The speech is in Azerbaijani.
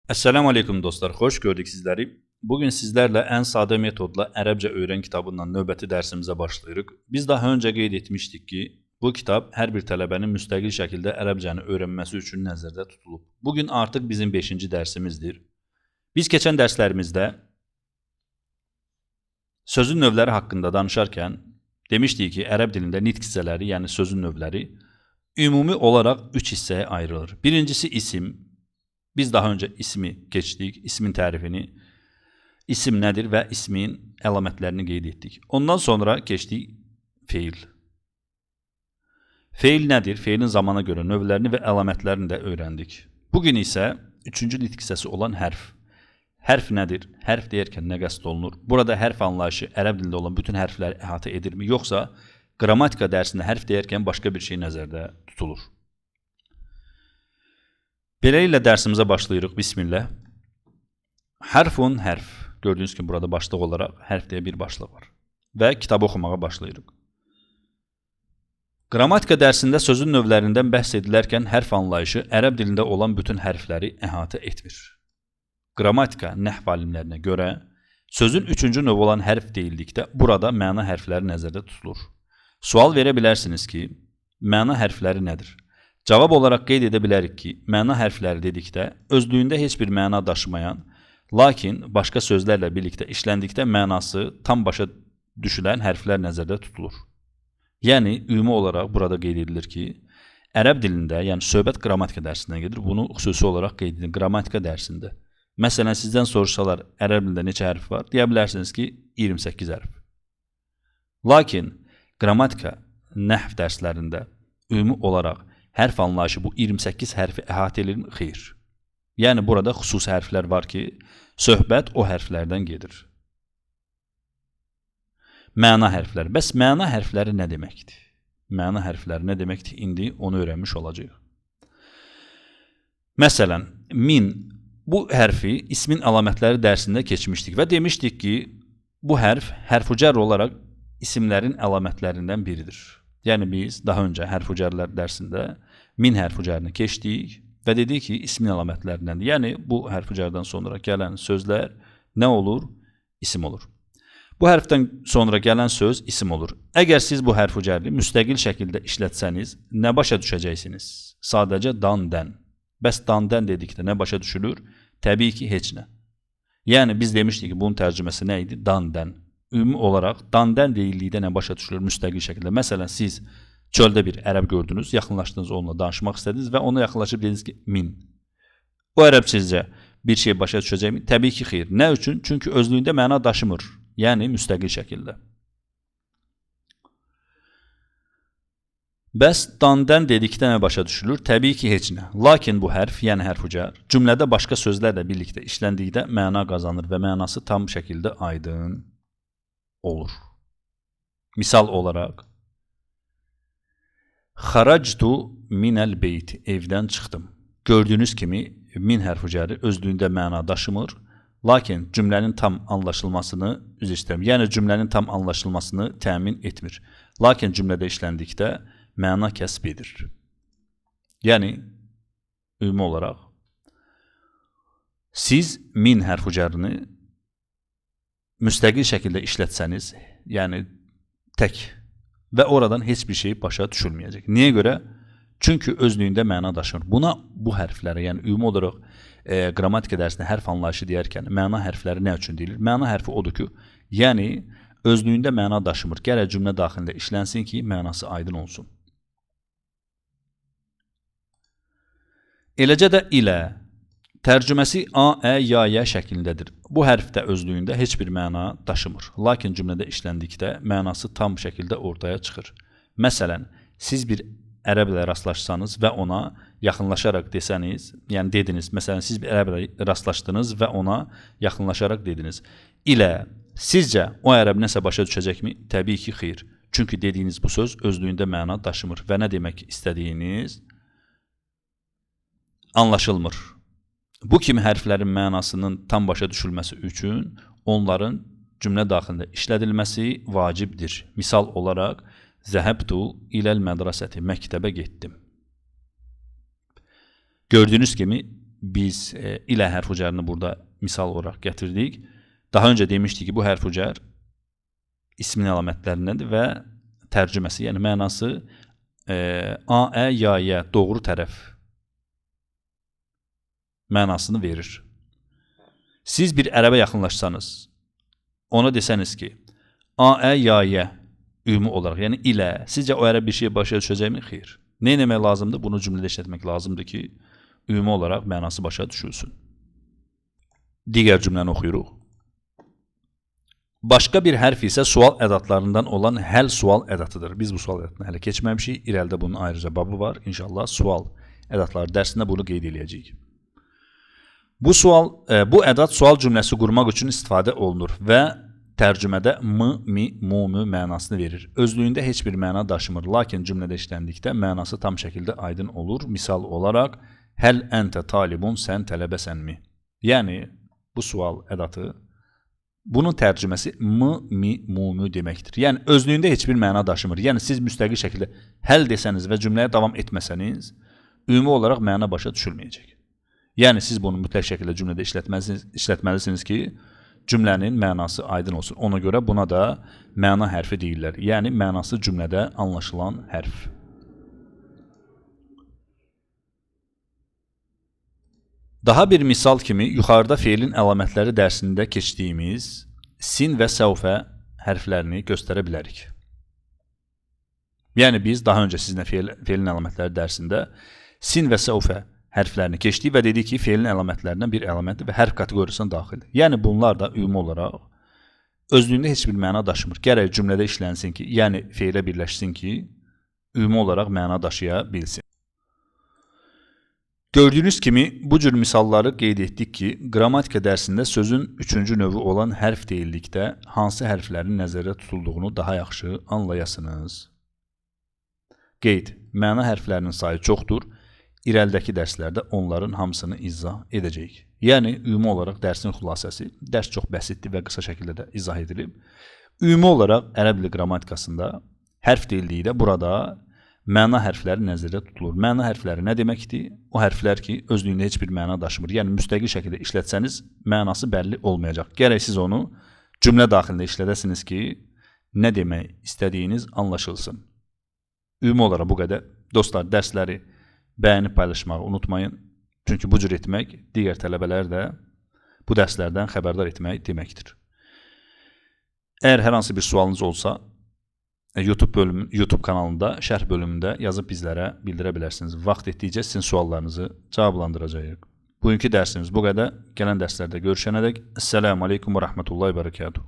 Esselamu Aleyküm dostlar, hoş gördük sizleri. Bugün sizlerle en sade metodla Ərəbcə öğren kitabından növbəti dersimizə başlayırıq. Biz daha önce qeyd etmişdik ki, bu kitap her bir tələbənin müstəqil şəkildə Ərəbcəni öğrenmesi üçün nəzərdə tutulub. Bugün artıq bizim 5-ci dərsimizdir. Biz keçən dərslərimizdə sözün növləri haqqında danışarkən demişdik ki, Ərəb dilində nitq hissələri, yəni sözün növləri ümumi olaraq 3 hissəyə ayrılır. Birincisi isim. Biz daha önce ismi geçtik, ismin tərifini, isim nədir və ismin əlamətlərini qeyd etdik. Ondan sonra keçdik feil. Feil nədir? Feilin zamana görə növlərini və əlamətlərini də öyrəndik. Bugün isə 3-cü nitq hissəsi olan hərf. Hərf nədir? Hərf deyərkən nə qəsd olunur? Burada hərf anlayışı ərəb dilində olan bütün hərfləri əhatə edirmi? Yoxsa qrammatika dərsində hərf deyərkən başqa bir şey nəzərdə tutulur? Beləliklə dərsimizə başlayırıq. Bismillah. Hərfun hərf. Gördüyünüz kimi burada başlıq olaraq hərf deyə bir başlıq var. Və kitabı oxumağa başlayırıq. Qrammatika dərsində sözün növlərindən bəhs edilərkən hərf anlayışı ərəb dilində olan bütün hərfləri əhatə etmir. Qrammatika nəhv alimlərinə görə sözün 3-cü növ olan hərf deyildikdə burada məna hərfləri nəzərdə tutulur. Sual verə bilərsiniz ki, məna hərfləri nədir? Cavab olaraq qeyd edə bilərik ki, məna hərfləri dedikdə özlüyündə heç bir məna daşımayan, lakin başqa sözlərlə birlikdə işləndikdə mənası tam başa düşülən hərflər nəzərdə tutulur. Yəni, ümumi olaraq burada qeyd edilir ki, ərəb dilində, yəni söhbət qrammatika dərsindən gedir, bunu xüsusi olaraq qeyd edin, qrammatika dərsində. Məsələn, sizdən soruşsalar, ərəb dilində neçə hərf var? Deyə bilərsiniz ki, 28 hərf. Lakin, qrammatika, nəhv dərslərində ümumi olaraq hərf anlayışı bu 28 hərfi əhatə edirmi? Xeyr. Yəni, burada xüsusi hərflər var ki, söhbət o hərflərdən gedir. Məna hərfləri. Bəs məna hərfləri nə deməkdir? Məna hərfləri nə deməkdir? İndi onu öyrənmiş olacaq. Məsələn, min. Bu hərfi ismin əlamətləri dərsində keçmişdik və demişdik ki, bu hərf hərf-cər olaraq isimlərin əlamətlərindən biridir. Yəni biz daha öncə hərf-cərlər dərsində min hərf-cərini keçdik və dedik ki, ismin əlamətlərindəndir. Yəni bu hərf-cərdən sonra gələn sözlər nə olur? İsim olur. Bu hərfdən sonra gələn söz isim olur. Əgər siz bu hərf-cəri müstəqil şəkildə işlətsəniz, nə başa düşəcəksiniz? Sadəcə dan-dən. Bəs dan-dən dedikdə nə başa düşülür? Təbii ki, heç nə. Yəni biz demişdik ki, bunun tərcüməsi nə idi? Dan-dən. Ümumi olaraq dan-dən deyildikdə nə başa düşülür müstəqil şəkildə? Məsələn, siz çöldə bir ərəb gördünüz, yaxınlaşdınız onunla danışmaq istədiniz və ona yaxınlaşıb dediniz ki, min. O ərəb sizcə bir şey başa düşəcəkmi? Təbii ki, xeyr. Nə üçün? Çünki özlüyündə məna daşımır. Yəni müstəqil şəkildə. Bəs dan-dən dedikdə nə başa düşülür? Təbii ki, heç nə. Lakin bu hərf, yəni hərf-cər, cümlədə başqa sözlərlə birlikdə işləndikdə məna qazanır və mənası tam şəkildə aydın olur. Misal olaraq, xaractu minəl beyti, evdən çıxdım. Gördüyünüz kimi, min hərf-cəri özlüyündə məna daşımır, lakin cümlənin tam anlaşılmasını, yəni cümlənin tam anlaşılmasını təmin etmir. Lakin cümlədə işləndikdə məna kəsb edir. Yəni, ümumi olaraq, siz min hərf-cərini müstəqil şəkildə işlətsəniz, yəni tək və oradan heç bir şey başa düşülməyəcək. Niyə görə? Çünki özlüyündə məna daşımır. Buna bu hərflərə, yəni ümumi olaraq qrammatika dərsində hərf anlayışı deyərkən məna hərfləri nə üçün deyilir? Məna hərfi odur ki, yəni özlüyündə məna daşımır. Gərək cümlə daxilində işlənsin ki, mənası aydın olsun. Eləcə də ilə tərcüməsi a, ə, ya, yə şəklindədir. Bu hərf də özlüyündə heç bir məna daşımır. Lakin cümlədə işləndikdə mənası tam şəkildə ortaya çıxır. Məsələn, siz bir ərəblə rastlaşsanız və ona yaxınlaşaraq desəniz, yəni dediniz, məsələn, siz bir ərəblə rastlaşdınız və ona yaxınlaşaraq dediniz. İlə, sizcə o ərəb nəsə başa düşəcəkmi? Təbii ki, xeyr. Çünki dediyiniz bu söz özlüyündə məna daşımır və nə demək istədiyiniz anlaşılmır. Bu kimi hərflərin mənasının tam başa düşülməsi üçün onların cümlə daxilində işlədilməsi vacibdir. Misal olaraq, zəhəbtu iləl mədrasəti, məktəbə getdim. Gördüyünüz kimi biz ilə hərf ucarını burada misal olarak getirdik. Daha önce demiştik ki bu hərf ucar ismin əlamətlərindəndir və tərcüməsi, yəni mənası A, Ə, ya, yə, doğru tərəf mənasını verir. Siz bir ərəbə yaxınlaşsanız, ona desəniz ki, A, Ə, ya, yə ümumi olarak, yəni ilə, sizcə o ərəb bir şey başa düşəcəkmi? Xeyr. Ne demək lazımdır? Bunu cümlədə işlətmək lazımdır ki, ümumi olarak mənası başa düşülsün. Digər cümləni oxuyuruq. Başqa bir hərf isə sual ədatlarından olan həl sual ədatıdır. Biz bu sual ədatını hələ keçməmişik. İrəlidə bunun ayrıca babı var. İnşallah sual ədatları dərsində bunu qeyd edəcəyik. Bu ədat sual cümləsi qurmaq üçün istifadə olunur və tərcümədə mi, mu mənasını verir. Özlüyündə heç bir məna daşımır, lakin cümlədə işləndikdə mənası tam şəkildə aydın olur. Misal olaraq, həl əntə talibun, sən tələbəsənmi? Yəni, bu sual ədatı, bunun tərcüməsi mi, mu deməkdir. Yəni, özlüyündə heç bir məna daşımır. Yəni, siz müstəqil şəkildə həl desəniz və cümləyə davam etməsəniz, ümumi olaraq məna başa düşülməyəcək. Yəni, siz bunu mütləq şəkildə cümlədə işlətməlisiniz ki, cümlənin mənası aydın olsun. Ona görə buna da məna hərfi deyirlər. Yəni, mənası cümlədə anlaşılan hərf. Daha bir misal kimi, yuxarıda feilin əlamətləri dərsində keçdiyimiz sin və səvfə hərflərini göstərə bilərik. Yəni, biz daha öncə sizinlə feilin əlamətləri dərsində sin və səvfə hərflərini keçdik və dedik ki, feilin əlamətlərindən bir əlamətdir və hərf kateqoriyasına daxildir. Yəni, bunlar da ümumi olaraq özlüyündə heç bir məna daşımır. Gərək cümlədə işlənsin ki, yəni feilə birləşsin ki, ümumi olaraq məna daşıya bilsin. Gördüyünüz kimi, bu cür misalları qeyd etdik ki, qrammatika dərsində sözün üçüncü növü olan hərf deyildikdə hansı hərflərin nəzərdə tutulduğunu daha yaxşı anlayasınız. Qeyd, məna hərflərinin sayı çoxdur. İrəlidəki dərslərdə onların hamısını izah edəcəyik. Yəni, ümumi olaraq dərsin xülasəsi, dərs çox bəsitdir və qısa şəkildə də izah edilib. Ümumi olaraq ərəb dili qrammatikasında hərf deyildikdə burada məna hərfləri nəzərdə tutulur. Məna hərfləri nə deməkdir? O hərflər ki, özlüyündə heç bir məna daşımır. Yəni, müstəqil şəkildə işlətsəniz, mənası bəlli olmayacaq. Gərək siz onu cümlə daxilində işlədəsiniz ki, nə demək istədiyiniz anlaşılsın. Ümumi olaraq bu qədər. Dostlar, dərsləri bəyənib paylaşmağı unutmayın. Çünki bu cür etmək digər tələbələr də bu dərslərdən xəbərdar etmək deməkdir. Əgər hər hansı bir sualınız olsa, YouTube kanalında, şərh bölümündə yazıb bizlərə bildirə bilərsiniz. Vaxt etdikcə sizin suallarınızı cavablandıracağıq. Bugünkü dərsimiz bu qədər. Gələn dərslərdə görüşənədək. Əssəlamu aleykum və rəhmətullahi və bərəkatuhu.